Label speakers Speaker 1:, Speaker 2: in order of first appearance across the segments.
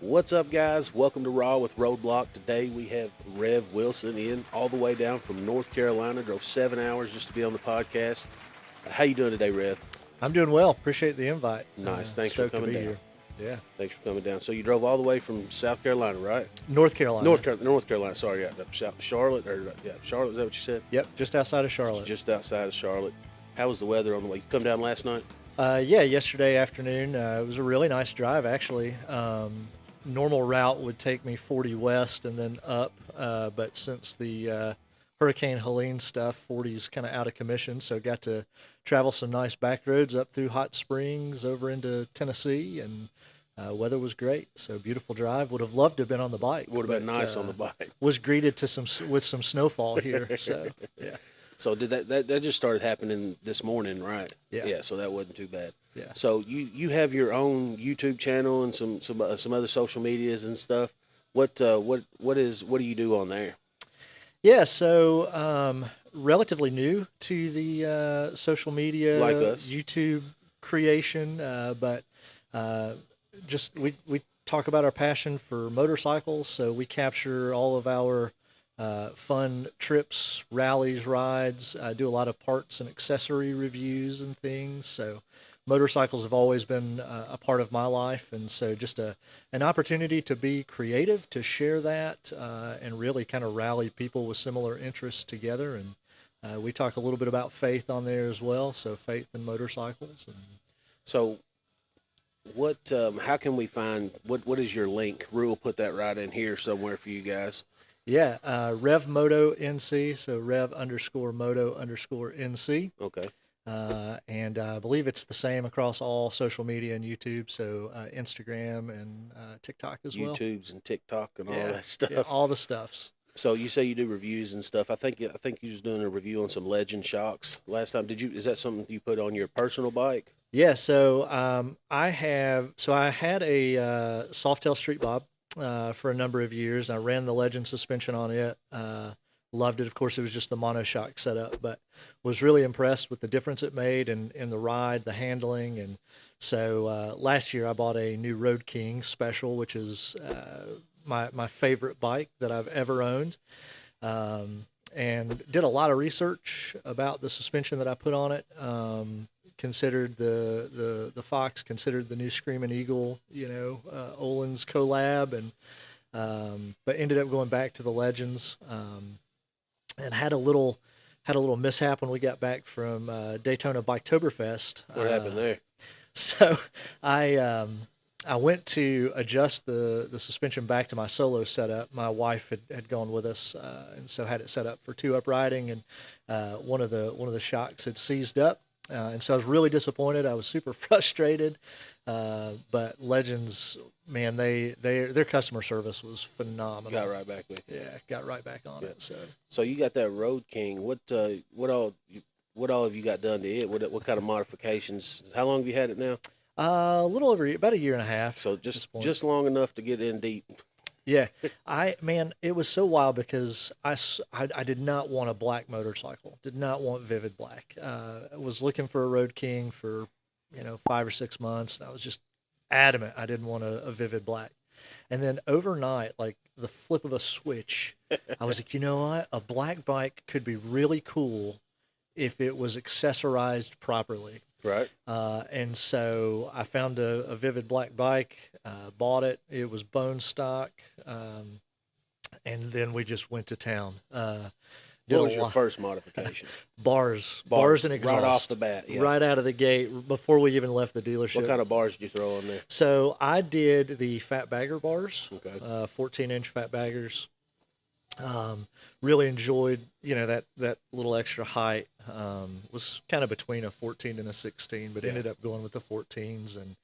Speaker 1: What's up, guys? Welcome to Raw with Roadbloc. Today we have Rev Wilson in all the way down from North Carolina. Drove 7 hours just to be on the podcast. How you doing today, Rev?
Speaker 2: I'm doing well. Appreciate the invite.
Speaker 1: Nice. Thanks for coming down.
Speaker 2: Here. Yeah.
Speaker 1: Thanks for coming down. So you drove all the way from South Carolina, right?
Speaker 2: North Carolina.
Speaker 1: North Carolina. Sorry, yeah. Charlotte, Charlotte. Is that what you said?
Speaker 2: Yep. Just outside of Charlotte.
Speaker 1: Just outside of Charlotte. How was the weather on the way? You come down last night?
Speaker 2: Yeah. Yesterday afternoon. It was a really nice drive, actually. Normal route would take me 40 west and then up, but since the Hurricane Helene stuff, 40 is kind of out of commission, so got to travel some nice back roads up through Hot Springs over into Tennessee, and weather was great. So beautiful drive. Would have loved to have been on the bike.
Speaker 1: Would have been nice on the bike.
Speaker 2: Was greeted with some snowfall here. So yeah.
Speaker 1: So did that just started happening this morning, right?
Speaker 2: Yeah.
Speaker 1: Yeah. So that wasn't too bad.
Speaker 2: Yeah.
Speaker 1: So you have your own YouTube channel and some other social medias and stuff. What do you do on there?
Speaker 2: Yeah. So relatively new to the social media,
Speaker 1: like us,
Speaker 2: YouTube creation, but just we talk about our passion for motorcycles. So we capture all of our fun trips, rallies, rides. I do a lot of parts and accessory reviews and things. So motorcycles have always been a part of my life, and so just an opportunity to be creative, to share that, and really kind of rally people with similar interests together. And we talk a little bit about faith on there as well, so faith and motorcycles. And
Speaker 1: so what? How can we find what is your link? We'll put that right in here somewhere for you guys.
Speaker 2: Yeah, Rev Moto NC, so Rev_Moto_NC.
Speaker 1: Okay.
Speaker 2: And I believe it's the same across all social media and YouTube, so Instagram and TikTok as well.
Speaker 1: YouTubes and TikTok and all that stuff.
Speaker 2: Yeah, all the stuffs.
Speaker 1: So you say you do reviews and stuff. I think you was doing a review on some Legend shocks last time. Is that something you put on your personal bike?
Speaker 2: Yeah. So I had a Softail Street Bob for a number of years. I ran the Legend suspension on it. Loved it. Of course, it was just the monoshock setup, but was really impressed with the difference it made in the ride, the handling. And so last year I bought a new Road King Special, which is my favorite bike that I've ever owned, and did a lot of research about the suspension that I put on it. Considered the Fox, considered the new Screaming Eagle, Olin's collab, and but ended up going back to the Legends. And had a little mishap when we got back from Daytona Biketoberfest.
Speaker 1: What happened there?
Speaker 2: So I went to adjust the suspension back to my solo setup. My wife had gone with us, and so had it set up for 2-up riding, and one of the shocks had seized up, and so I was really disappointed. I was super frustrated. But Legends, man, their customer service was phenomenal.
Speaker 1: Got right back with you.
Speaker 2: Yeah, got right back on it.
Speaker 1: So you got that Road King. What all have you got done to it? What kind of modifications? How long have you had it now?
Speaker 2: A little over about a year and a half.
Speaker 1: So just long enough to get in deep.
Speaker 2: Yeah, it was so wild because I did not want a black motorcycle. Did not want vivid black. I was looking for a Road King for 5 or 6 months, and I was just adamant I didn't want a vivid black. And then overnight, like the flip of a switch, I was like, you know what? A black bike could be really cool if it was accessorized properly.
Speaker 1: Right.
Speaker 2: And so I found a vivid black bike, bought it. It was bone stock, and then we just went to town.
Speaker 1: What was your first modification?
Speaker 2: Bars and exhaust.
Speaker 1: Right off the bat, yeah.
Speaker 2: Right out of the gate, before we even left the dealership.
Speaker 1: What kind of bars did you throw on there?
Speaker 2: So I did the fat bagger bars,
Speaker 1: okay.
Speaker 2: 14-inch fat baggers. Really enjoyed, that little extra height. Was kind of between a 14 and a 16, but ended up going with the 14s, and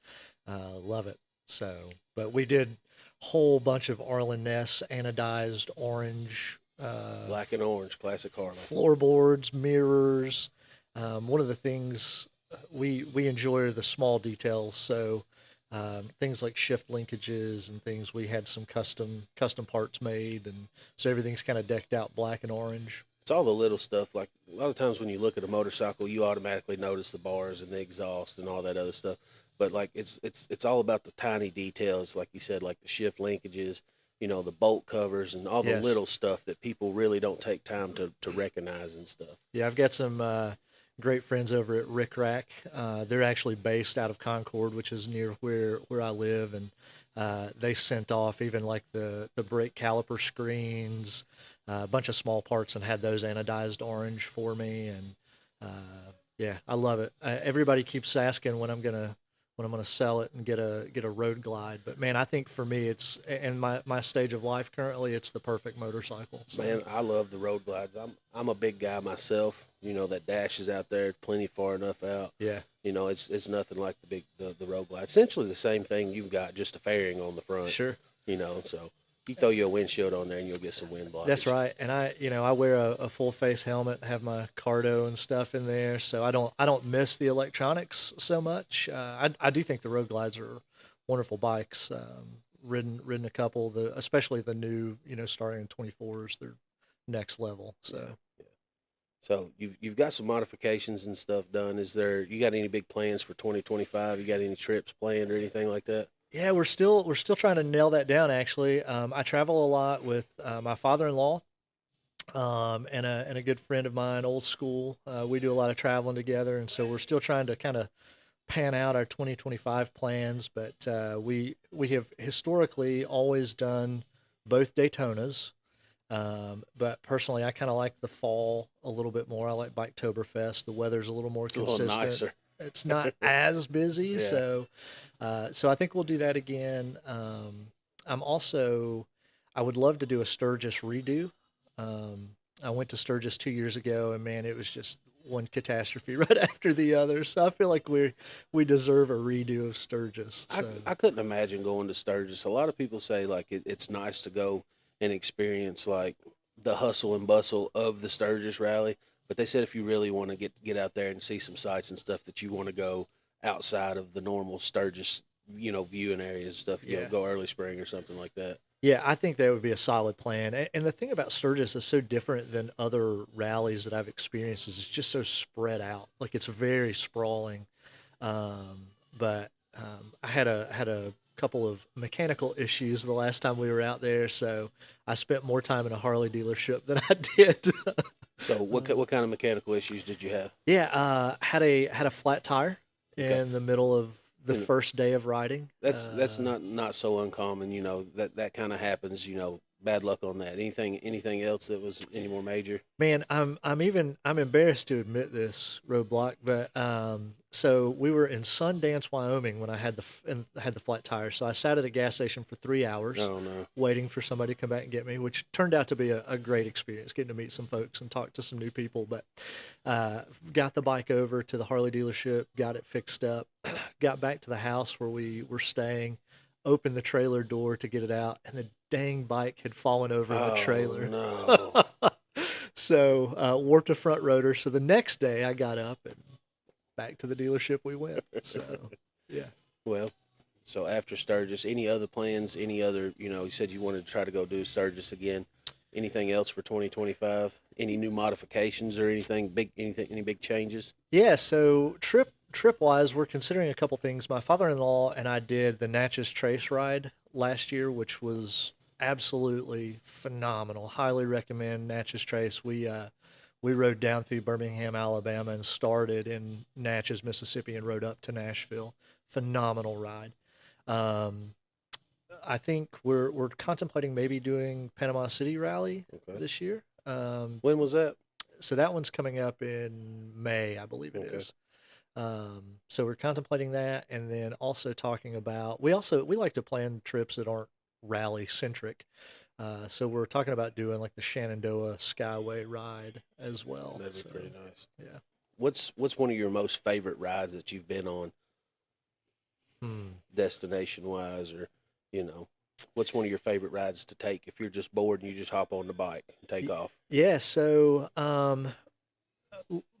Speaker 2: love it. So, but we did a whole bunch of Arlen Ness anodized orange,
Speaker 1: black and orange, classic Harley.
Speaker 2: Floorboards, mirrors. One of the things we enjoy are the small details. So things like shift linkages and things. We had some custom parts made, and so everything's kind of decked out black and orange.
Speaker 1: It's all the little stuff. Like a lot of times when you look at a motorcycle, you automatically notice the bars and the exhaust and all that other stuff. but like it's all about the tiny details, like you said, like the shift linkages, the bolt covers and all the
Speaker 2: Yes.
Speaker 1: little stuff that people really don't take time to recognize and stuff.
Speaker 2: Yeah, I've got some great friends over at Rick Rack. They're actually based out of Concord, which is near where I live, and they sent off even like the brake caliper screens, a bunch of small parts, and had those anodized orange for me. And yeah, I love it. Everybody keeps asking when I'm gonna sell it and get a road glide. But man, I think for me, it's in my stage of life currently, it's the perfect motorcycle. So
Speaker 1: Man, I love the road glides. I'm a big guy myself. That dash is out there plenty far enough out.
Speaker 2: yeah,
Speaker 1: It's nothing like the road glide. Essentially the same thing you've got, just a fairing on the front.
Speaker 2: sure.
Speaker 1: So you throw you a windshield on there and you'll get some wind blockage.
Speaker 2: That's right. And I wear a full face helmet, have my cardo and stuff in there, so I don't miss the electronics so much. I do think the road glides are wonderful bikes. Ridden a couple, especially the new, starting in 24s, they're next level. So
Speaker 1: Yeah. So you've got some modifications and stuff done. You got any big plans for 2025? You got any trips planned or anything like that?
Speaker 2: yeah, we're still trying to nail that down. Actually, I travel a lot with my father-in-law, and a good friend of mine, old school. We do a lot of traveling together, and so we're still trying to kind of pan out our 2025 plans. But we have historically always done both Daytonas. But personally, I kind of like the fall a little bit more. I like Biketoberfest. The weather's a little more
Speaker 1: It's a little
Speaker 2: consistent.
Speaker 1: nicer.
Speaker 2: It's not as busy,
Speaker 1: Yeah.
Speaker 2: so I think we'll do that again. I would love to do a Sturgis redo. I went to Sturgis 2 years ago, and man, it was just one catastrophe right after the other. So I feel like we deserve a redo of Sturgis. So
Speaker 1: I couldn't imagine going to Sturgis. A lot of people say like it's nice to go and experience like the hustle and bustle of the Sturgis rally, but they said if you really want to get out there and see some sights and stuff, that you want to go outside of the normal Sturgis, viewing areas and stuff.
Speaker 2: Yeah.
Speaker 1: Go early spring or something like that.
Speaker 2: yeah, I think that would be a solid plan. And the thing about Sturgis is so different than other rallies that I've experienced is it's just so spread out. Like it's very sprawling. But I had a couple of mechanical issues the last time we were out there, so I spent more time in a Harley dealership than I did.
Speaker 1: So what kind of mechanical issues did you have?
Speaker 2: Yeah, had a flat tire
Speaker 1: Okay.
Speaker 2: in the middle of the
Speaker 1: And
Speaker 2: first day of riding.
Speaker 1: that's not so uncommon. That kind of happens. Bad luck on that. Anything else that was any more major?
Speaker 2: Man, I'm embarrassed to admit this, Roadbloc, but so we were in Sundance, Wyoming when I had the flat tire. So I sat at a gas station for 3 hours
Speaker 1: Oh no.
Speaker 2: waiting for somebody to come back and get me, which turned out to be a great experience, getting to meet some folks and talk to some new people. But got the bike over to the Harley dealership, got it fixed up, got back to the house where we were staying, opened the trailer door to get it out, and the dang bike had fallen over in the trailer.
Speaker 1: No.
Speaker 2: So warped a front rotor. So the next day I got up and back to the dealership we went. So yeah.
Speaker 1: Well, so after Sturgis, any other plans? Any other? You said you wanted to try to go do Sturgis again. Anything else for 2025? Any new modifications or anything big? Any big changes?
Speaker 2: Yeah, so trip wise, we're considering a couple things. My father-in-law and I did the Natchez Trace ride last year, which was absolutely phenomenal. Highly recommend Natchez Trace. We rode down through Birmingham, Alabama, and started in Natchez, Mississippi, and rode up to Nashville. Phenomenal ride. I think we're contemplating maybe doing Panama City Rally
Speaker 1: Okay.
Speaker 2: this year.
Speaker 1: When was that?
Speaker 2: So that one's coming up in May, I believe it
Speaker 1: Okay.
Speaker 2: is. So we're contemplating that, and then also talking about we like to plan trips that aren't rally centric. So we're talking about doing like the Shenandoah Skyway ride as well.
Speaker 1: That'd be
Speaker 2: So,
Speaker 1: pretty nice.
Speaker 2: yeah.
Speaker 1: What's one of your most favorite rides that you've been on, destination wise, or what's one of your favorite rides to take if you're just bored and you just hop on the bike and take off?
Speaker 2: Yeah. So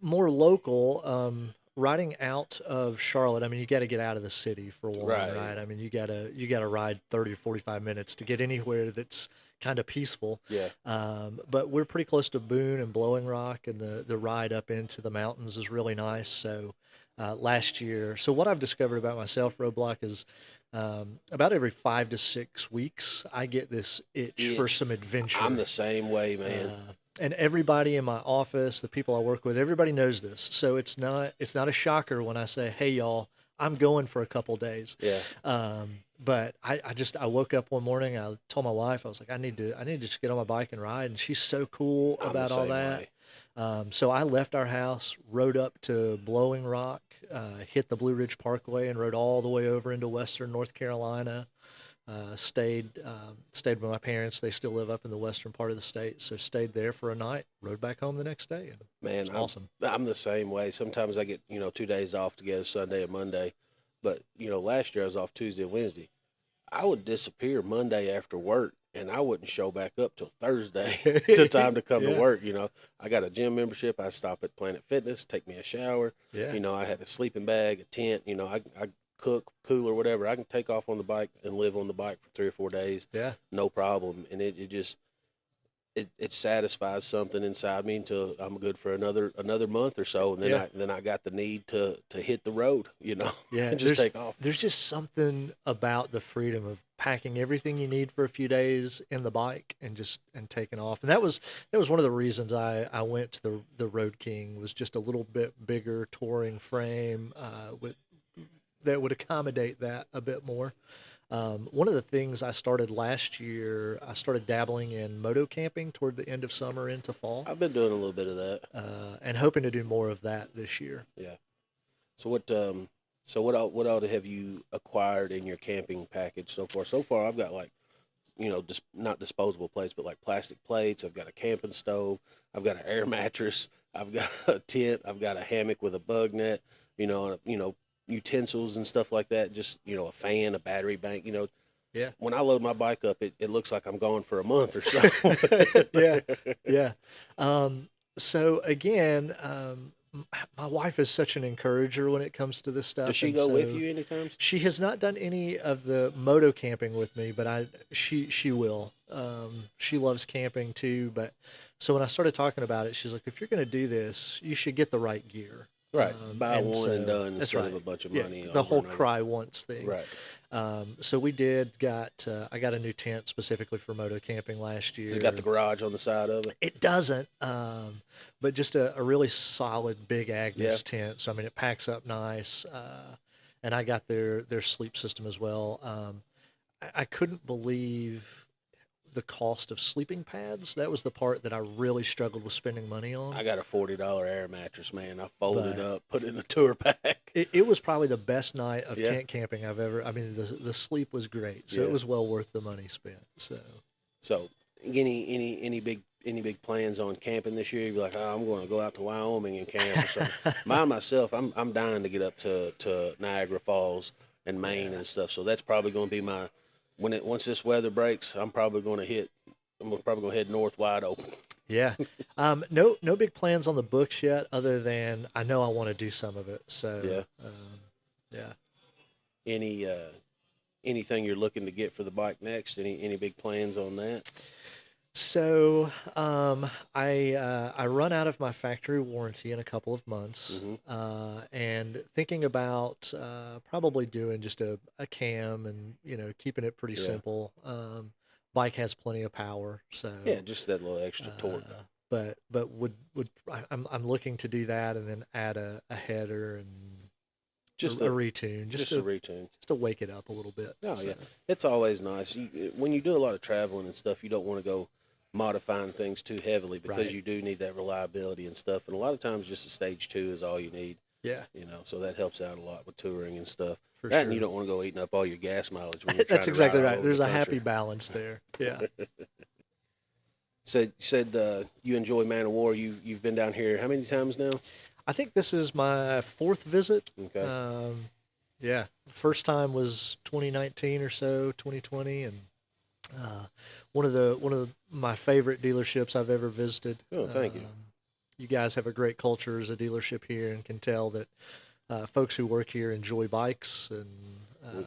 Speaker 2: more local. Riding out of Charlotte, I mean, you got to get out of the city for one, right? I mean, you gotta ride 30 or 45 minutes to get anywhere that's kind of peaceful.
Speaker 1: Yeah.
Speaker 2: But we're pretty close to Boone and Blowing Rock, and the ride up into the mountains is really nice. So last year. So what I've discovered about myself, Roadblock, is about every 5 to 6 weeks, I get this itch for
Speaker 1: Itch.
Speaker 2: some
Speaker 1: I'm
Speaker 2: adventure.
Speaker 1: the same way, man.
Speaker 2: And everybody in my office, the people I work with, everybody knows this. So it's not a shocker when I say, "Hey, y'all, I'm going for a couple days."
Speaker 1: Yeah,
Speaker 2: But I woke up one morning. I told my wife, I was like, I need to just get on my bike and ride. And she's so cool
Speaker 1: I'm the
Speaker 2: about all
Speaker 1: same
Speaker 2: that.
Speaker 1: way.
Speaker 2: So I left our house, rode up to Blowing Rock, hit the Blue Ridge Parkway, and rode all the way over into western North Carolina. Stayed with my parents. They still live up in the western part of the state, so stayed there for a night. Rode back home the next day, and it
Speaker 1: Man,
Speaker 2: was awesome.
Speaker 1: I'm the same way. Sometimes I get 2 days off together, Sunday and Monday. But last year I was off Tuesday and Wednesday. I would disappear Monday after work, and I wouldn't show back up till Thursday to time to come to
Speaker 2: Yeah,
Speaker 1: work. I got a gym membership. I stop at Planet Fitness, take me a shower.
Speaker 2: yeah,
Speaker 1: I had a sleeping bag, a tent. I cook, cool, or whatever. I can take off on the bike and live on the bike for 3 or 4 days,
Speaker 2: yeah.
Speaker 1: no problem. And it just it satisfies something inside me until I'm good for another month or so, and then
Speaker 2: Yeah.
Speaker 1: I got the need to hit the road,
Speaker 2: Yeah,
Speaker 1: and just take off.
Speaker 2: there's just something about the freedom of packing everything you need for a few days in the bike and taking off. And that was one of the reasons I went to the Road King, was just a little bit bigger touring frame that would accommodate that a bit more. One of the things I started last year, I started dabbling in moto camping toward the end of summer into fall,
Speaker 1: I've been doing a little bit of that.
Speaker 2: and hoping to do more of that this year.
Speaker 1: Yeah. So what all have you acquired in your camping package so far? So far, I've got like just not disposable plates, but like plastic plates. I've got a camping stove. I've got an air mattress. I've got a tent. I've got a hammock with a bug net. Utensils and stuff like that. Just a fan, a battery bank.
Speaker 2: Yeah.
Speaker 1: When I load my bike up, it looks like I'm gone for a month or so.
Speaker 2: Yeah, yeah. So again, my wife is such an encourager when it comes to this stuff.
Speaker 1: Does she
Speaker 2: and
Speaker 1: go with
Speaker 2: so
Speaker 1: you anytime?
Speaker 2: she has not done any of the moto camping with me, but she will. She loves camping too, but so when I started talking about it, she's like, if you're going to do this, you should get the right gear.
Speaker 1: Right. Buy
Speaker 2: And
Speaker 1: one and
Speaker 2: so
Speaker 1: done
Speaker 2: that's
Speaker 1: instead
Speaker 2: right.
Speaker 1: of a bunch of
Speaker 2: Yeah,
Speaker 1: money.
Speaker 2: the
Speaker 1: over
Speaker 2: whole
Speaker 1: and over.
Speaker 2: cry once thing.
Speaker 1: Right.
Speaker 2: So we I got a new tent specifically for moto camping last year.
Speaker 1: Has it got the garage on the side of it?
Speaker 2: It doesn't, but just a really solid big Agnes
Speaker 1: Yeah.
Speaker 2: tent. So I mean, it packs up nice, and I got their sleep system as well. I couldn't believe the cost of sleeping pads. That was the part that I really struggled with spending money on.
Speaker 1: I got a $40 air mattress, man. I folded
Speaker 2: But
Speaker 1: up, put it in the tour pack.
Speaker 2: it was probably the best night of
Speaker 1: Yeah.
Speaker 2: tent camping I've ever. I mean, the sleep was great, so
Speaker 1: Yeah.
Speaker 2: it was well worth the money spent.
Speaker 1: So, any big plans on camping this year? You'd be like, oh, I'm going to go out to Wyoming and camp or something. Myself, I'm dying to get up to Niagara Falls and Maine
Speaker 2: Yeah.
Speaker 1: and stuff. So that's probably going to be my once this weather breaks. I'm probably going to head north wide open.
Speaker 2: Yeah. No big plans on the books yet, other than I know I want to do some of it. So
Speaker 1: Yeah.
Speaker 2: yeah.
Speaker 1: Any anything you're looking to get for the bike next? Any big plans on that?
Speaker 2: So I run out of my factory warranty in a couple of months, and thinking about probably doing just a cam and keeping it pretty
Speaker 1: Yeah.
Speaker 2: simple. Bike has plenty of power, so
Speaker 1: Yeah, just that little extra torque.
Speaker 2: but I'm looking to do that and then add a header and
Speaker 1: Just
Speaker 2: a
Speaker 1: a
Speaker 2: retune
Speaker 1: just
Speaker 2: just
Speaker 1: a retune.
Speaker 2: to wake it up a little bit.
Speaker 1: Oh
Speaker 2: So,
Speaker 1: yeah, it's always nice. When you do a lot of traveling and stuff, you don't want to go modifying things too heavily because
Speaker 2: Right.
Speaker 1: you do need that reliability and stuff. And a lot of times, just a stage 2 is all you need.
Speaker 2: yeah,
Speaker 1: So that helps out a lot with touring and stuff.
Speaker 2: for
Speaker 1: That
Speaker 2: sure.
Speaker 1: and you don't want to go eating up all your gas mileage when you're trying
Speaker 2: That's
Speaker 1: to
Speaker 2: exactly
Speaker 1: ride all
Speaker 2: right.
Speaker 1: over
Speaker 2: There's
Speaker 1: the
Speaker 2: a happy
Speaker 1: country.
Speaker 2: balance there. Yeah.
Speaker 1: Said you enjoy Man O War. You've been down here how many times now?
Speaker 2: I think this is my fourth visit.
Speaker 1: Okay.
Speaker 2: Yeah. First time was 2019 or so, 2020, and one of my favorite dealerships I've ever visited.
Speaker 1: Oh, thank you.
Speaker 2: You guys have a great culture as a dealership here, and can tell that folks who work here enjoy bikes and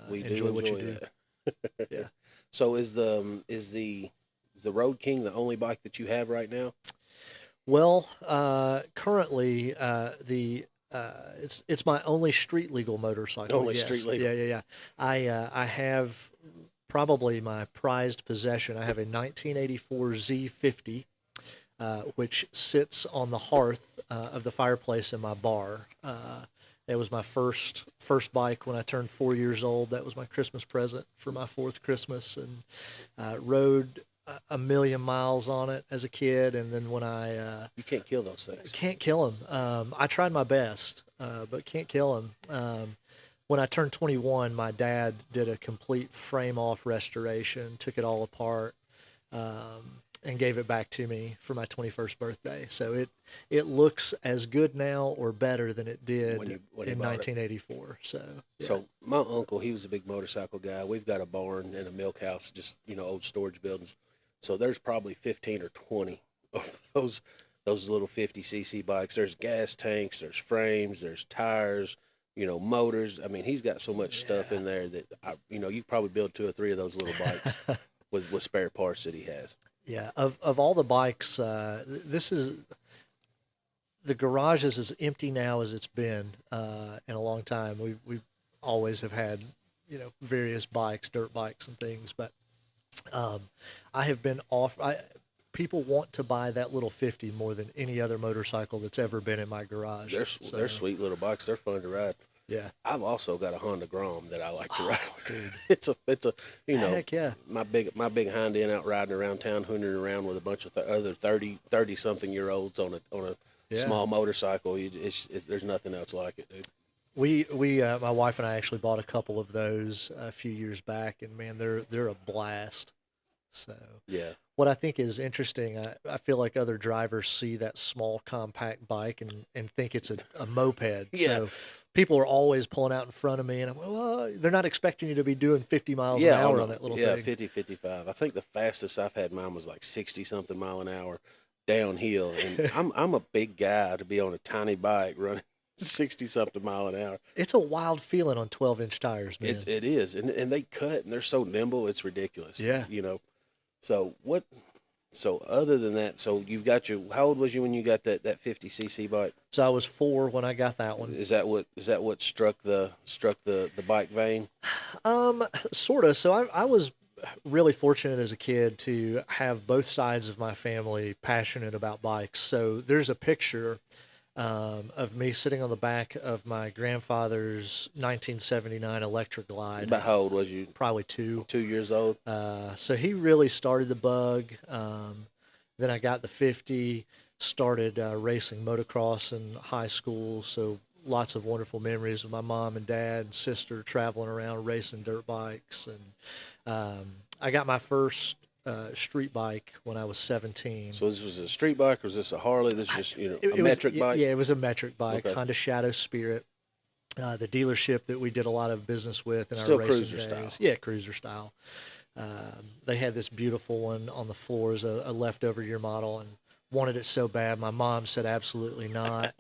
Speaker 1: We do
Speaker 2: enjoy what you do.
Speaker 1: that.
Speaker 2: Yeah.
Speaker 1: So is the Road King the only bike that you have right now?
Speaker 2: Well, currently, the it's my only street legal motorcycle.
Speaker 1: Only
Speaker 2: yes.
Speaker 1: street legal.
Speaker 2: Yeah. I have probably my prized possession. I have a 1984 Z50, which sits on the hearth of the fireplace in my bar. It was my first bike when I turned 4 years old. That was my Christmas present for my fourth Christmas, and rode a million miles on it as a kid. And then when
Speaker 1: you can't kill those things.
Speaker 2: Can't kill them. I tried my best, but can't kill them. When I turned 21, my dad did a complete frame-off restoration, took it all apart, and gave it back to me for my 21st birthday. So it looks as good now or better than it did
Speaker 1: when
Speaker 2: in
Speaker 1: bought it.
Speaker 2: 1984. So yeah.
Speaker 1: So my uncle, he was a big motorcycle guy. We've got a barn and a milk house, just old storage buildings. So there's probably 15 or 20 of those little 50cc bikes. There's gas tanks, there's frames, there's tires, motors. I mean, he's got so much stuff in there that you probably build 2 or 3 of those little bikes with spare parts that he has.
Speaker 2: Yeah, of all the bikes, this is the garage is as empty now as it's been in a long time. We always have had various bikes, dirt bikes and things, but I have been people want to buy that little 50 more than any other motorcycle that's ever been in my garage.
Speaker 1: They're sweet little bikes. They're fun to ride.
Speaker 2: Yeah.
Speaker 1: I've also got a Honda Grom that I like to ride.
Speaker 2: Dude.
Speaker 1: It's a
Speaker 2: Heck yeah.
Speaker 1: my big Honda in out riding around town, hoonering around with a bunch of other 30 something year olds on a small motorcycle. There's nothing else like it, dude.
Speaker 2: We my wife and I actually bought a couple of those a few years back, and man, they're a blast. So
Speaker 1: yeah.
Speaker 2: What I think is interesting, I feel like other drivers see that small compact bike and think it's a moped.
Speaker 1: Yeah.
Speaker 2: So people are always pulling out in front of me, and I'm well, they're not expecting you to be doing 50 miles an hour on that little thing.
Speaker 1: Yeah, 50, 55. I think the fastest I've had mine was like 60 something mile an hour downhill, and I'm a big guy to be on a tiny bike running 60 something mile an hour.
Speaker 2: It's a wild feeling on 12-inch tires, man.
Speaker 1: It is, and they cut and they're so nimble, it's ridiculous.
Speaker 2: Yeah.
Speaker 1: So what? So other than that, so you've got how old was you when you got that 50cc bike?
Speaker 2: So I was 4 when I got that one.
Speaker 1: Is that what struck the bike vein?
Speaker 2: Sort of. So I was really fortunate as a kid to have both sides of my family passionate about bikes. So there's a picture of me sitting on the back of my grandfather's 1979 Electric Glide.
Speaker 1: About how old was you?
Speaker 2: Probably 2.
Speaker 1: 2 years old.
Speaker 2: So he really started the bug. Then I got the 50, started racing motocross in high school. So lots of wonderful memories of my mom and dad and sister traveling around racing dirt bikes. And I got my first street bike when I was 17.
Speaker 1: So this was a street bike, or was this a Harley? This is just a metric bike?
Speaker 2: Yeah, it was a metric bike,
Speaker 1: Okay.
Speaker 2: Honda Shadow Spirit. The dealership that we did a lot of business with in
Speaker 1: Still
Speaker 2: our racing
Speaker 1: cruiser
Speaker 2: days.
Speaker 1: style.
Speaker 2: Yeah, cruiser style. They had this beautiful one on the floors, a leftover year model, and wanted it so bad. My mom said absolutely not.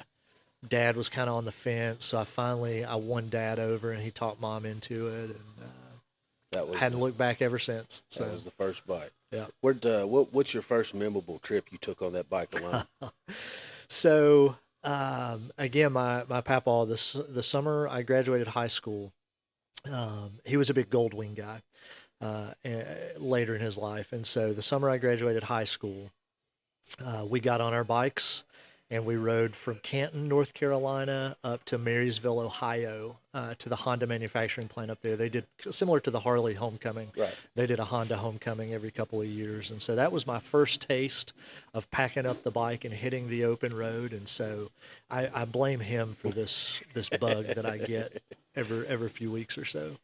Speaker 2: Dad was kind of on the fence, so I won Dad over, and he talked Mom into it, and hadn't looked back ever since. So
Speaker 1: that was the first bike.
Speaker 2: Yeah.
Speaker 1: What's your first memorable trip you took on that bike alone?
Speaker 2: So again, my papa, the summer I graduated high school, he was a big Goldwing guy later in his life. And so the summer I graduated high school, we got on our bikes and we rode from Canton, North Carolina, up to Marysville, Ohio, to the Honda manufacturing plant up there. They did similar to the Harley homecoming.
Speaker 1: Right.
Speaker 2: They did a Honda homecoming every couple of years. And so that was my first taste of packing up the bike and hitting the open road. And so I blame him for this bug that I get every few weeks or so.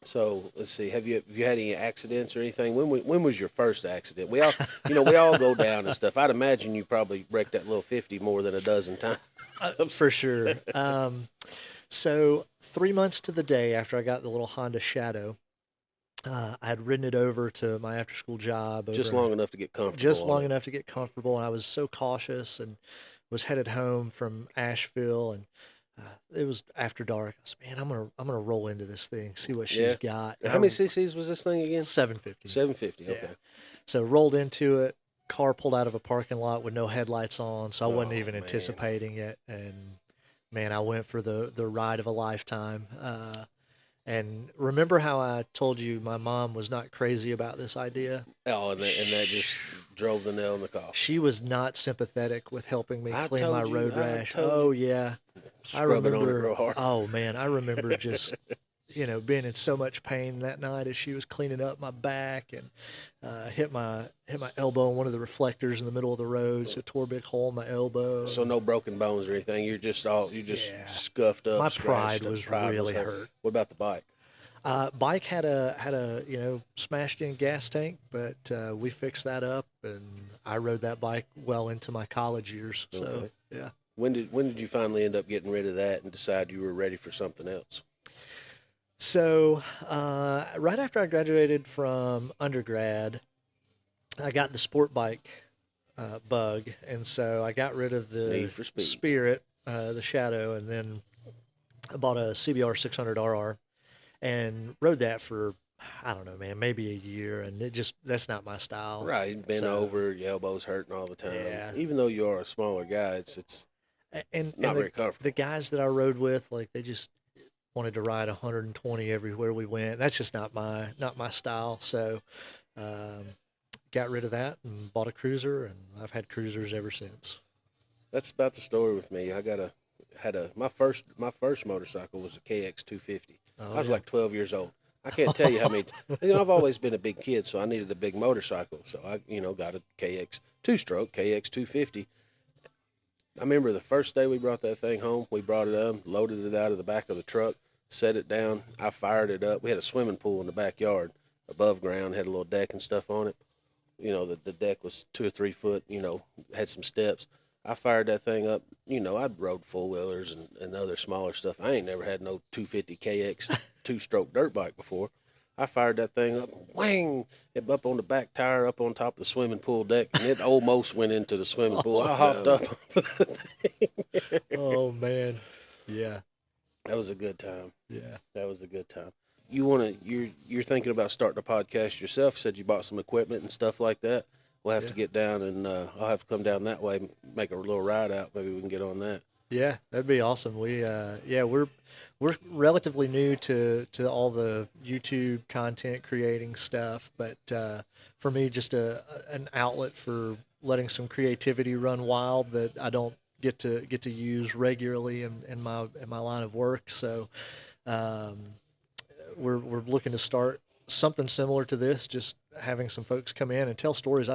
Speaker 1: So let's see. Have you had any accidents or anything? When was your first accident? We all we all go down and stuff. I'd imagine you probably wrecked that little 50 more than a dozen times.
Speaker 2: For sure. So 3 months to the day after I got the little Honda Shadow, I had ridden it over to my after-school job.
Speaker 1: Just long enough to get comfortable.
Speaker 2: Just long enough to get comfortable, and I was so cautious and was headed home from Asheville, and it was after dark. I said, man, I'm gonna roll into this thing, see what she's got.
Speaker 1: How many cc's was this thing again?
Speaker 2: 750.
Speaker 1: 750. Okay.
Speaker 2: Yeah. So rolled into it. Car pulled out of a parking lot with no headlights on, so I wasn't even anticipating it, and man, I went for the ride of a lifetime. And remember how I told you my mom was not crazy about this idea?
Speaker 1: Oh, and that just drove the nail in the coffin.
Speaker 2: She was not sympathetic with helping me clean my road
Speaker 1: I
Speaker 2: rash.
Speaker 1: told
Speaker 2: Oh
Speaker 1: you.
Speaker 2: yeah. I
Speaker 1: Scrubbing on it
Speaker 2: remember,
Speaker 1: real hard.
Speaker 2: oh man, I remember just, being in so much pain that night as she was cleaning up my back and hit my elbow on one of the reflectors in the middle of the road, so it tore a big hole in my elbow.
Speaker 1: So no broken bones or anything. You just
Speaker 2: Yeah.
Speaker 1: scuffed up.
Speaker 2: My
Speaker 1: scratched
Speaker 2: pride
Speaker 1: up.
Speaker 2: was really hurt.
Speaker 1: What about the bike?
Speaker 2: Bike had a smashed in gas tank, but we fixed that up, and I rode that bike well into my college years. So
Speaker 1: Okay.
Speaker 2: yeah.
Speaker 1: When did you finally end up getting rid of that and decide you were ready for something else?
Speaker 2: So right after I graduated from undergrad, I got the sport bike bug, and so I got rid of the
Speaker 1: Need for Speed.
Speaker 2: Spirit, the Shadow, and then I bought a CBR 600RR and rode that for, I don't know, man, maybe a year, and that's not my style.
Speaker 1: Right, bent
Speaker 2: So,
Speaker 1: over, your elbows hurting all the time.
Speaker 2: Yeah.
Speaker 1: Even though you are a smaller guy, it's
Speaker 2: and
Speaker 1: not
Speaker 2: and
Speaker 1: very comfortable.
Speaker 2: the guys that I rode with, like, they just wanted to ride 120 everywhere we went. That's just not my style. So, got rid of that and bought a cruiser, and I've had cruisers ever since.
Speaker 1: That's about the story with me. My first motorcycle was a KX 250.
Speaker 2: Oh,
Speaker 1: I was
Speaker 2: yeah.
Speaker 1: like 12 years old. I can't tell you how many. I've always been a big kid, so I needed a big motorcycle. So I, got a KX two-stroke KX 250. I remember the first day we brought that thing home. We brought it up, loaded it out of the back of the truck, set it down. I fired it up. We had a swimming pool in the backyard, above ground, had a little deck and stuff on it. The deck was 2 or 3 foot. Had some steps. I fired that thing up. I'd rode four-wheelers and other smaller stuff. I ain't never had no 250 KX two-stroke dirt bike before. I fired that thing up, whang, it up on the back tire, up on top of the swimming pool deck, and it almost went into the swimming pool. I hopped up off of the thing.
Speaker 2: Oh man, yeah,
Speaker 1: That was a good time.
Speaker 2: yeah.
Speaker 1: That was a good time. You're thinking about starting a podcast yourself. You said you bought some equipment and stuff like that. We'll have to
Speaker 2: Yeah.
Speaker 1: get down, and I'll have to come down that way, make a little ride out. Maybe we can get on that.
Speaker 2: Yeah, that'd be awesome. We're relatively new to all the YouTube content creating stuff, but for me, just an outlet for letting some creativity run wild that I don't get to use regularly in my line of work. So um, we're looking to start something similar to this, just having some folks come in and tell stories.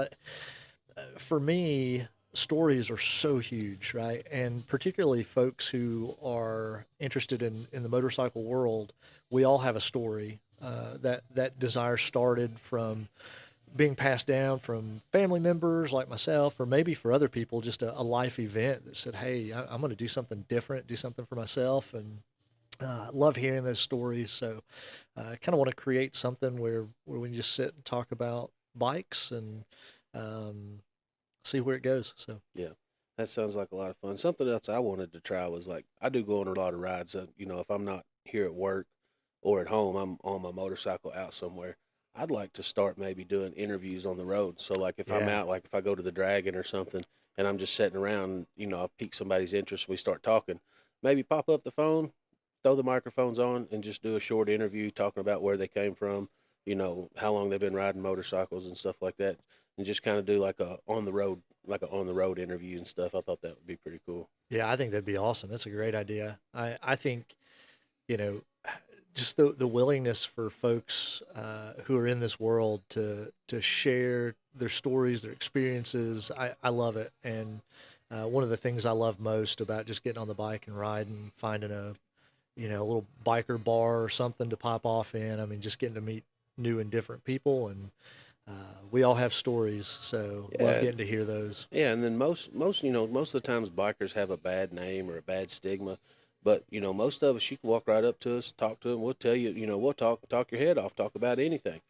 Speaker 2: For me, stories are so huge, right? And particularly folks who are interested in the motorcycle world, we all have a story. That desire started from being passed down from family members like myself, or maybe for other people, just a life event that said, "Hey, I'm going to do something different, do something for myself," and I love hearing those stories. So I kind of want to create something where we can just sit and talk about bikes and um, see where it goes. So
Speaker 1: Yeah, that sounds like a lot of fun. Something else I wanted to try was like I do go on a lot of rides. If I'm not here at work or at home, I'm on my motorcycle out somewhere. I'd like to start maybe doing interviews on the road. So like if I'm
Speaker 2: Yeah.
Speaker 1: out, like if I go to the Dragon or something, and I'm just sitting around, I'll pique somebody's interest. We start talking. Maybe pop up the phone, throw the microphones on, and just do a short interview talking about where they came from, how long they've been riding motorcycles and stuff like that, and just kind of do like a on the road interview and stuff. I thought that would be pretty cool.
Speaker 2: yeah, I think that'd be awesome. That's a great idea. I think, you know, just the willingness for folks who are in this world to share their stories, their experiences. I love it. And one of the things I love most about just getting on the bike and riding, finding a little biker bar or something to pop off in. I mean, just getting to meet new and different people, and we all have stories, so love
Speaker 1: Yeah.
Speaker 2: getting to hear those.
Speaker 1: Yeah, and then most of the times bikers have a bad name or a bad stigma, but most of us, you can walk right up to us, talk to them, we'll tell you, we'll talk your head off, talk about anything,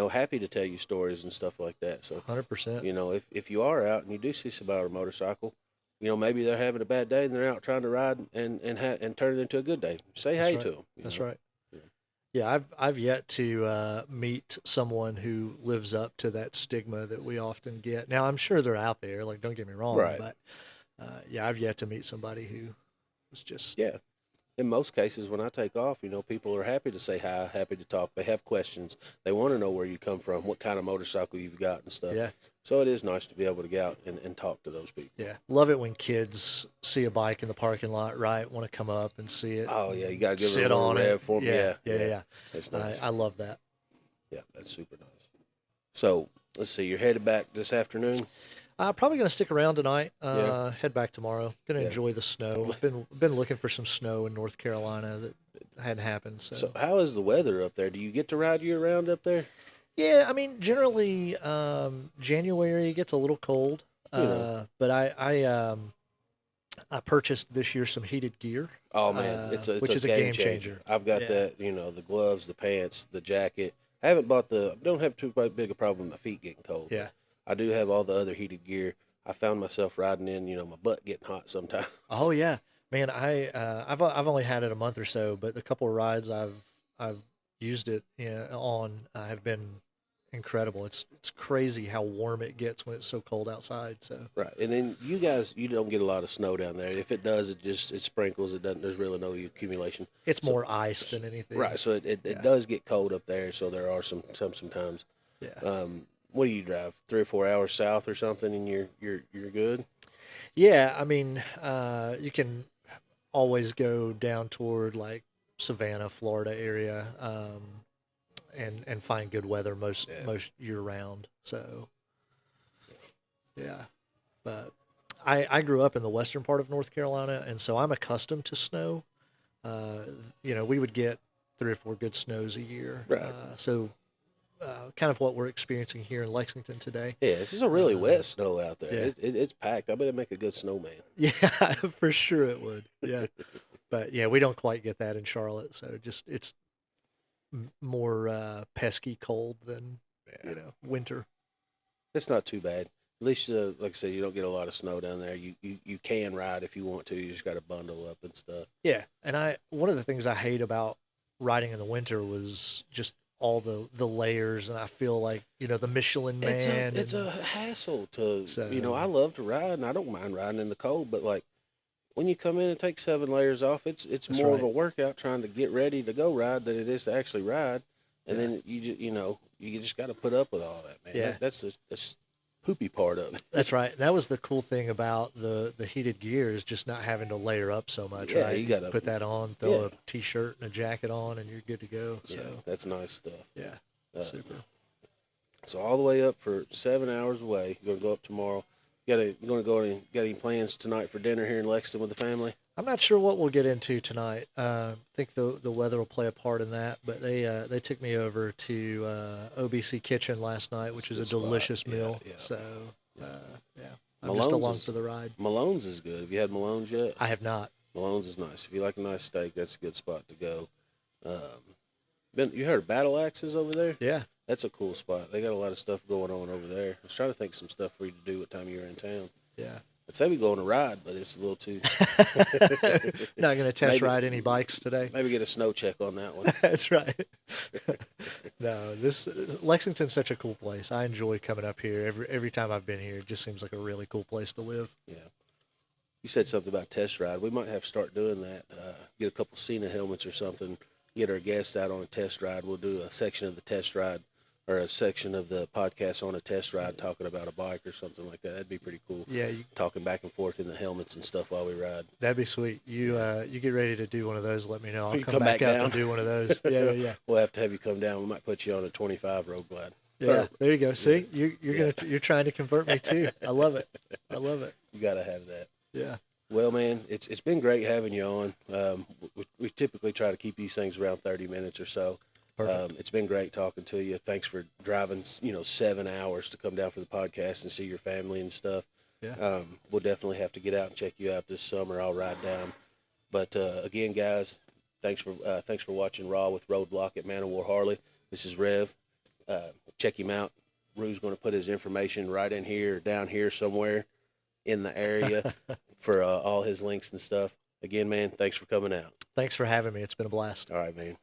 Speaker 1: happy to tell you stories and stuff like that. So
Speaker 2: 100%.
Speaker 1: if you are out and you do see somebody on a motorcycle, maybe they're having a bad day and they're out trying to ride and turn it into a good day. Say
Speaker 2: That's
Speaker 1: hey
Speaker 2: right.
Speaker 1: to them.
Speaker 2: That's right. Yeah, I've yet to meet someone who lives up to that stigma that we often get. Now, I'm sure they're out there. Like, don't get me wrong,
Speaker 1: Right.
Speaker 2: but yeah, I've yet to meet somebody was just
Speaker 1: Yeah. In most cases, when I take off, people are happy to say hi, happy to talk. They have questions. They want to know where you come from, what kind of motorcycle you've got and stuff.
Speaker 2: yeah.
Speaker 1: So it is nice to be able to get out and talk to those people.
Speaker 2: Yeah, love it when kids see a bike in the parking lot, right? Want to come up and see it.
Speaker 1: Oh, yeah, you got to give it a
Speaker 2: sit
Speaker 1: little
Speaker 2: on
Speaker 1: rev
Speaker 2: it.
Speaker 1: for them.
Speaker 2: Yeah.
Speaker 1: That's nice.
Speaker 2: I love that.
Speaker 1: Yeah, that's super nice. So let's see, you're headed back this afternoon?
Speaker 2: Probably going to stick around tonight.
Speaker 1: Yeah.
Speaker 2: Head back tomorrow. Going to enjoy the snow. Been looking for some snow in North Carolina that hadn't happened.
Speaker 1: So how is the weather up there? Do you get to ride year round up there?
Speaker 2: Yeah, I mean, generally January gets a little cold, but I purchased this year some heated gear.
Speaker 1: Oh man, it's
Speaker 2: which is a game changer.
Speaker 1: I've got that, the gloves, the pants, the jacket. I don't have too big a problem with my feet getting cold.
Speaker 2: Yeah.
Speaker 1: I do have all the other heated gear. I found myself riding in, my butt getting hot sometimes.
Speaker 2: Oh yeah, man. I've only had it a month or so, but the couple of rides I've used it on have been incredible. It's crazy how warm it gets when it's so cold outside. So
Speaker 1: Right, and then you guys, you don't get a lot of snow down there. If it does, it sprinkles. It doesn't. There's really no accumulation.
Speaker 2: it's more ice than anything.
Speaker 1: Right, so it does get cold up there. So there are sometimes.
Speaker 2: Yeah.
Speaker 1: What do you drive? 3 or 4 hours south or something, and you're good.
Speaker 2: Yeah. I mean, you can always go down toward like Savannah, Florida area, and find good weather most year round. So yeah, but I grew up in the western part of North Carolina, and so I'm accustomed to snow. We would get 3 or 4 good snows a year.
Speaker 1: Right.
Speaker 2: Kind of what we're experiencing here in Lexington today.
Speaker 1: Yeah, this is a really wet snow out there.
Speaker 2: Yeah.
Speaker 1: It's packed. I bet it'd make a good snowman.
Speaker 2: Yeah, for sure it would. Yeah. But yeah, we don't quite get that in Charlotte. So it's more pesky cold than, winter.
Speaker 1: It's not too bad. At least, like I said, you don't get a lot of snow down there. You can ride if you want to. You just got to bundle up and stuff.
Speaker 2: Yeah. And one of the things I hate about riding in the winter was just all the layers, and I feel like the Michelin Man.
Speaker 1: It's a hassle to
Speaker 2: So-
Speaker 1: I love to ride, and I don't mind riding in the cold, but like when you come in and take 7 layers off, it's
Speaker 2: That's
Speaker 1: more of a
Speaker 2: right.
Speaker 1: workout trying to get ready to go ride than it is to actually ride, and
Speaker 2: Yeah.
Speaker 1: then you just got to put up with all that, man.
Speaker 2: Yeah.
Speaker 1: That's the poopy part of it.
Speaker 2: That's right. That was the cool thing about the heated gear, is just not having to layer up so much.
Speaker 1: Yeah,
Speaker 2: right?
Speaker 1: you gotta-
Speaker 2: put that on, throw
Speaker 1: yeah.
Speaker 2: a t-shirt and a jacket on, and you're good to go.
Speaker 1: Yeah,
Speaker 2: So
Speaker 1: that's nice stuff.
Speaker 2: yeah,
Speaker 1: Uh,
Speaker 2: super.
Speaker 1: So all the way up for 7 hours away. You're gonna go up tomorrow. You got any plans tonight for dinner here in Lexington with the family?
Speaker 2: I'm not sure what we'll get into tonight. I think the weather will play a part in that. But they took me over to OBC Kitchen last night, which is a
Speaker 1: Good spot.
Speaker 2: delicious
Speaker 1: Yeah,
Speaker 2: meal.
Speaker 1: yeah.
Speaker 2: So yeah, I'm
Speaker 1: Malone's
Speaker 2: just along
Speaker 1: is-
Speaker 2: for the ride.
Speaker 1: Malone's is good. Have you had Malone's yet?
Speaker 2: I have not.
Speaker 1: Malone's is nice. If you like a nice steak, that's a good spot to go. You heard of Battle Axes over there?
Speaker 2: Yeah.
Speaker 1: That's a cool spot. They got a lot of stuff going on over there. I was trying to think of some stuff for you to do what time you're in town.
Speaker 2: Yeah.
Speaker 1: I'd say we go on a ride, but it's a little too.
Speaker 2: Not going to test
Speaker 1: Maybe-
Speaker 2: ride any bikes today.
Speaker 1: Maybe get a snow check on that one.
Speaker 2: That's right. No, Lexington's such a cool place. I enjoy coming up here. Every time I've been here, it just seems like a really cool place to live.
Speaker 1: Yeah. You said something about test ride. We might have to start doing that. Get a couple Cena helmets or something. Get our guests out on a test ride. We'll do a section of the test ride, or a section of the podcast on a test ride, talking about a bike or something like that. That'd be pretty cool.
Speaker 2: Yeah,
Speaker 1: Talking back and forth in the helmets and stuff while we ride.
Speaker 2: that'd be sweet. You get ready to do one of those. Let me know. I'll
Speaker 1: You
Speaker 2: come
Speaker 1: come
Speaker 2: back
Speaker 1: back
Speaker 2: up
Speaker 1: down.
Speaker 2: and do one of those. Yeah.
Speaker 1: We'll have to have you come down. We might put you on a 25 road glide.
Speaker 2: Yeah, there you go. See, you're trying to convert me too. I love it.
Speaker 1: You got to have that.
Speaker 2: Yeah.
Speaker 1: Well, man, it's been great having you on. We typically try to keep these things around 30 minutes or so.
Speaker 2: Perfect.
Speaker 1: It's been great talking to you. Thanks for driving, 7 hours to come down for the podcast and see your family and stuff.
Speaker 2: Yeah.
Speaker 1: We'll definitely have to get out and check you out this summer. I'll ride down. But again, guys, thanks for watching Raw with Roadbloc at Man O War Harley. This is Rev. Check him out. Rue's going to put his information right in here, or down here somewhere in the area for all his links and stuff. Again, man, thanks for coming out.
Speaker 2: Thanks for having me. It's been a blast.
Speaker 1: All right, man.